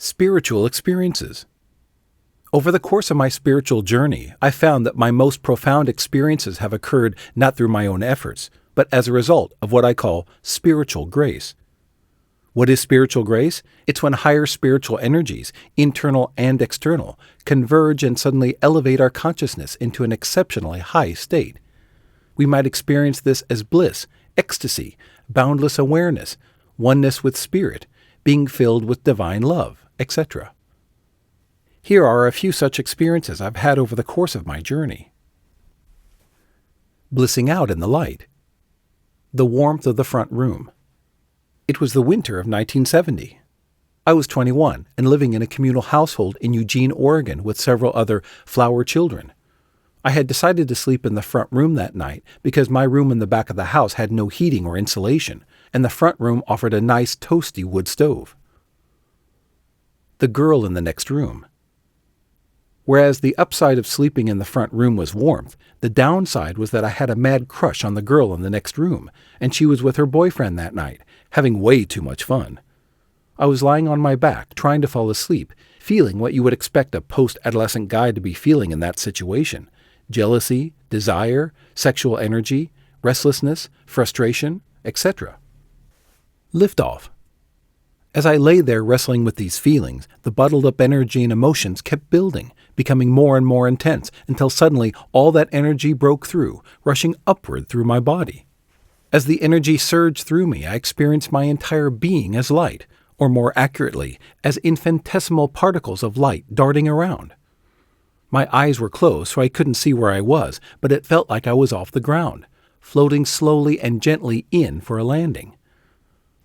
Spiritual experiences. Over the course of my spiritual journey, I found that my most profound experiences have occurred not through my own efforts, but as a result of what I call spiritual grace. What is spiritual grace? It's when higher spiritual energies, internal and external, converge and suddenly elevate our consciousness into an exceptionally high state. We might experience this as bliss, ecstasy, boundless awareness, oneness with spirit, being filled with divine love, etc. Here are a few such experiences I've had over the course of my journey. Blissing out in the light. The warmth of the front room. It was the winter of 1970. I was 21 and living in a communal household in Eugene, Oregon with several other flower children. I had decided to sleep in the front room that night because my room in the back of the house had no heating or insulation, and the front room offered a nice toasty wood stove. The girl in the next room. Whereas the upside of sleeping in the front room was warmth, the downside was that I had a mad crush on the girl in the next room, and she was with her boyfriend that night, having way too much fun. I was lying on my back, trying to fall asleep, feeling what you would expect a post-adolescent guy to be feeling in that situation: jealousy, desire, sexual energy, restlessness, frustration, etc. Liftoff. As I lay there wrestling with these feelings, the bottled-up energy and emotions kept building, becoming more and more intense, until suddenly all that energy broke through, rushing upward through my body. As the energy surged through me, I experienced my entire being as light, or more accurately, as infinitesimal particles of light darting around. My eyes were closed, so I couldn't see where I was, but it felt like I was off the ground, floating slowly and gently in for a landing.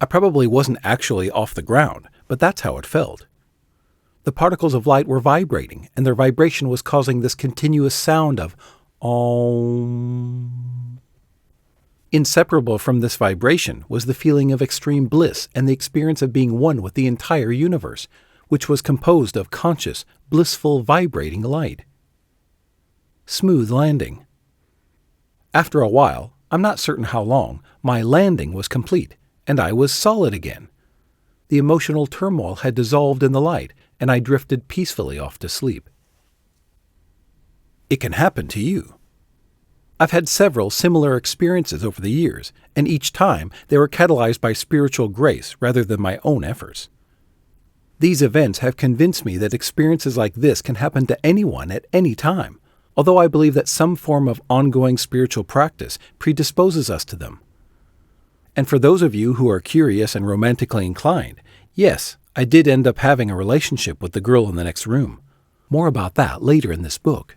I probably wasn't actually off the ground, but that's how it felt. The particles of light were vibrating, and their vibration was causing this continuous sound of Om. Inseparable from this vibration was the feeling of extreme bliss and the experience of being one with the entire universe, which was composed of conscious, blissful, vibrating light. Smooth landing. After a while, I'm not certain how long, my landing was complete, and I was solid again. The emotional turmoil had dissolved in the light, and I drifted peacefully off to sleep. It can happen to you. I've had several similar experiences over the years, and each time they were catalyzed by spiritual grace rather than my own efforts. These events have convinced me that experiences like this can happen to anyone at any time, although I believe that some form of ongoing spiritual practice predisposes us to them. And for those of you who are curious and romantically inclined, yes, I did end up having a relationship with the girl in the next room. More about that later in this book.